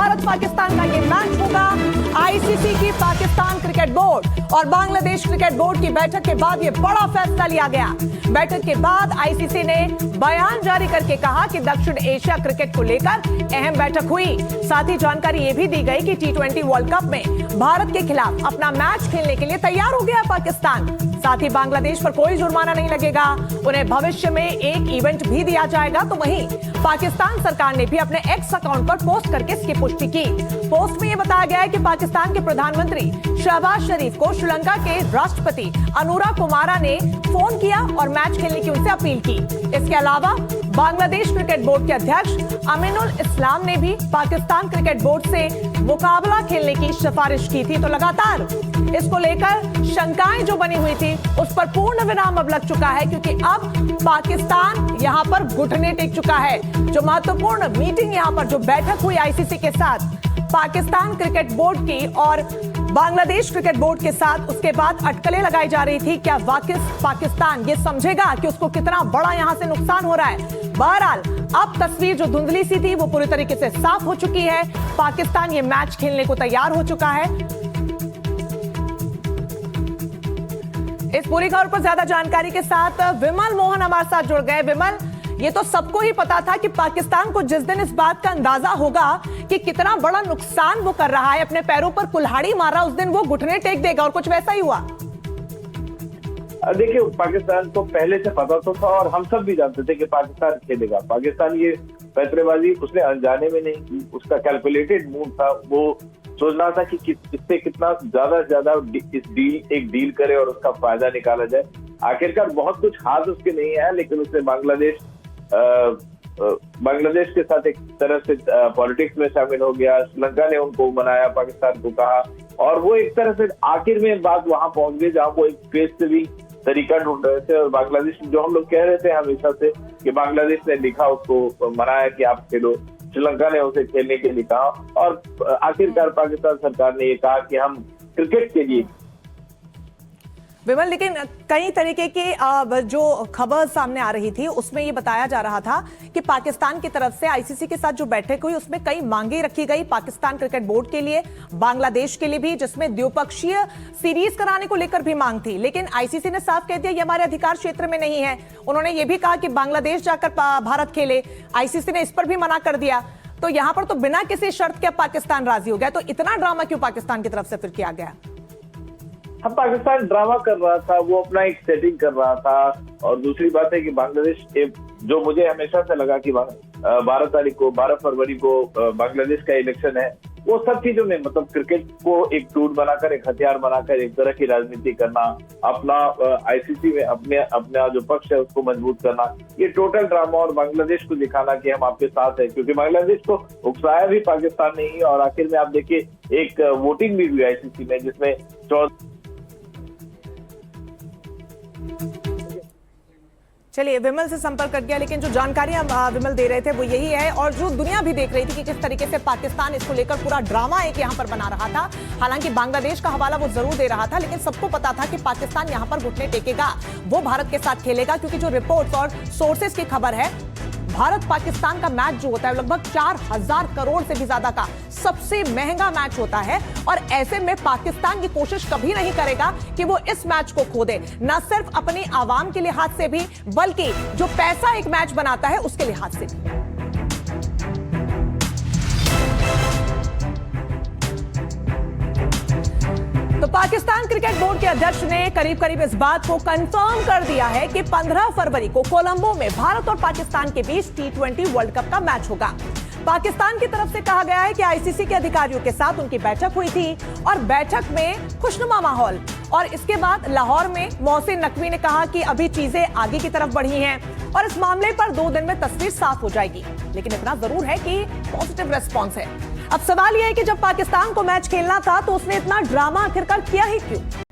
भारत पाकिस्तान का ये मैच होगा। आईसीसी की पाकिस्तान क्रिकेट बोर्ड और बांग्लादेश क्रिकेट बोर्ड की बैठक के बाद ये बड़ा फैसला लिया गया। बैठक के बाद आईसीसी ने बयान जारी करके कहा कि दक्षिण एशिया क्रिकेट को लेकर अहम बैठक हुई। साथ ही जानकारी ये भी दी गई कि T20 वर्ल्ड कप में भारत के खिलाफ अपना मैच खेलने के लिए तैयार हो गया पाकिस्तान। साथ ही बांग्लादेश पर कोई जुर्माना नहीं लगेगा, उन्हें भविष्य में एक इवेंट भी दिया जाएगा। तो वहीं पाकिस्तान सरकार ने भी अपने एक्स अकाउंट पर पोस्ट करके इसकी पुष्टि की। पोस्ट में यह बताया गया है कि पाकिस्तान के प्रधानमंत्री शहबाज शरीफ को श्रीलंका के राष्ट्रपति अनुरा कुमारा ने फोन किया और मैच खेलने की उनसे अपील की। इसके अलावा बांग्लादेश क्रिकेट बोर्ड के अध्यक्ष अमीनुल इस्लाम ने भी पाकिस्तान क्रिकेट बोर्ड से मुकाबला खेलने की सिफारिश की थी। तो लगातार इसको लेकर शंकाएं जो बनी हुई थी उस पर पूर्ण विराम अब लग चुका है, क्योंकि अब पाकिस्तान यहां पर घुटने टेक चुका है। जो महत्वपूर्ण मीटिंग यहां पर जो बैठक हुई आईसीसी के साथ पाकिस्तान क्रिकेट बोर्ड की और बांग्लादेश क्रिकेट बोर्ड के साथ, उसके बाद अटकलें लगाई जा रही थी। क्या वाकई पाकिस्तान ये समझेगा कि उसको कितना बड़ा यहां से नुकसान हो रहा है? बहरहाल अब तस्वीर जो धुंधली सी थी वो पूरी तरीके से साफ हो चुकी है। पाकिस्तान ये मैच खेलने को तैयार हो चुका है। इस पूरी खबर पर ज्यादा जानकारी के साथ विमल मोहन हमारे साथ जुड़ गए। विमल, ये तो सबको ही पता था कि पाकिस्तान को जिस दिन इस बात का अंदाजा होगा कि कितना बड़ा नुकसान वो कर रहा है, अपने पैरों पर कुल्हाड़ी मारा, उस दिन वो घुटने टेक देगा, और कुछ वैसा ही हुआ। देखिए, पाकिस्तान को पहले से पता तो था और हम सब भी जानते थे कि पाकिस्तान खेलेगा। पाकिस्तान ये पैंतरेबाजी उसने अनजाने में नहीं की, उसका कैलकुलेटेड मूव था। वो सोच रहा था कि इससे कितना ज्यादा से ज्यादा एक डील करे और उसका फायदा निकाला जाए। आखिरकार बहुत कुछ हाथ उसके नहीं है, लेकिन उसने बांग्लादेश के साथ एक तरह से पॉलिटिक्स में शामिल हो गया। श्रीलंका ने उनको मनाया, पाकिस्तान को कहा, और वो एक तरह से आखिर में बात वहां पहुंच गई जहां वो एक फेस से भी तरीका ढूंढ रहे थे। और बांग्लादेश, जो हम लोग कह रहे थे हमेशा से कि बांग्लादेश ने लिखा, उसको मनाया कि आप खेलो, श्रीलंका ने उसे खेलने के लिए कहा, और आखिरकार पाकिस्तान सरकार ने ये कहा कि हम क्रिकेट के लिए। विमल, लेकिन कई तरीके की जो खबर सामने आ रही थी उसमें ये बताया जा रहा था कि पाकिस्तान की तरफ से आईसीसी के साथ जो बैठक हुई उसमें कई मांगे रखी गई पाकिस्तान क्रिकेट बोर्ड के लिए, बांग्लादेश के लिए भी, जिसमें द्विपक्षीय सीरीज कराने को लेकर भी मांग थी। लेकिन आईसीसी ने साफ कह दिया ये हमारे अधिकार क्षेत्र में नहीं है। उन्होंने ये भी कहा कि बांग्लादेश जाकर भारत खेले, आईसीसी ने इस पर भी मना कर दिया। तो यहां पर तो बिना किसी शर्त के पाकिस्तान राजी हो गया। तो इतना ड्रामा क्यों पाकिस्तान की तरफ से फिर किया गया? हम पाकिस्तान ड्रामा कर रहा था, वो अपना एक सेटिंग कर रहा था। और दूसरी बात है कि बांग्लादेश, जो मुझे हमेशा से लगा कि 12 फरवरी को बांग्लादेश का इलेक्शन है, वो सब चीजों में मतलब क्रिकेट को एक टूल बनाकर, एक हथियार बनाकर एक तरह की राजनीति करना, अपना आईसीसी में अपना जो पक्ष है उसको मजबूत करना, ये टोटल ड्रामा, और बांग्लादेश को दिखाना कि हम आपके साथ हैं। क्योंकि बांग्लादेश को उकसाया भी पाकिस्तान ने ही, और आखिर में आप देखिए एक वोटिंग भी हुई आईसीसी में जिसमें चलिए, विमल से संपर्क कर गया, लेकिन जो जानकारियां विमल दे रहे थे वो यही है, और जो दुनिया भी देख रही थी कि किस तरीके से पाकिस्तान इसको लेकर पूरा ड्रामा एक यहां पर बना रहा था। हालांकि बांग्लादेश का हवाला वो जरूर दे रहा था, लेकिन सबको पता था कि पाकिस्तान यहां पर घुटने टेकेगा, वो भारत के साथ खेलेगा। क्योंकि जो रिपोर्ट्स और सोर्सेस की खबर है, भारत पाकिस्तान का मैच जो होता है लगभग 4000 करोड़ से भी ज्यादा का सबसे महंगा मैच होता है। और ऐसे में पाकिस्तान की कोशिश कभी नहीं करेगा कि वो इस मैच को खो दे, न सिर्फ अपनी आवाम के लिहाज से भी, बल्कि जो पैसा एक मैच बनाता है उसके लिहाज से भी। तो पाकिस्तान क्रिकेट बोर्ड के अध्यक्ष ने करीब इस बात को कंफर्म कर दिया है कि 15 फरवरी को कोलंबो में भारत और पाकिस्तान के बीच T20 वर्ल्ड कप का मैच होगा। पाकिस्तान की तरफ से कहा गया है कि आईसीसी के अधिकारियों के साथ उनकी बैठक हुई थी और बैठक में खुशनुमा माहौल, और इसके बाद लाहौर में मोहसिन नकवी ने कहा कि अभी चीजें आगे की तरफ बढ़ी हैं और इस मामले पर 2 दिन में तस्वीर साफ हो जाएगी। लेकिन इतना जरूर है कि पॉजिटिव रेस्पॉन्स है। अब सवाल यह है कि जब पाकिस्तान को मैच खेलना था तो उसने इतना ड्रामा आखिरकार किया ही क्यों?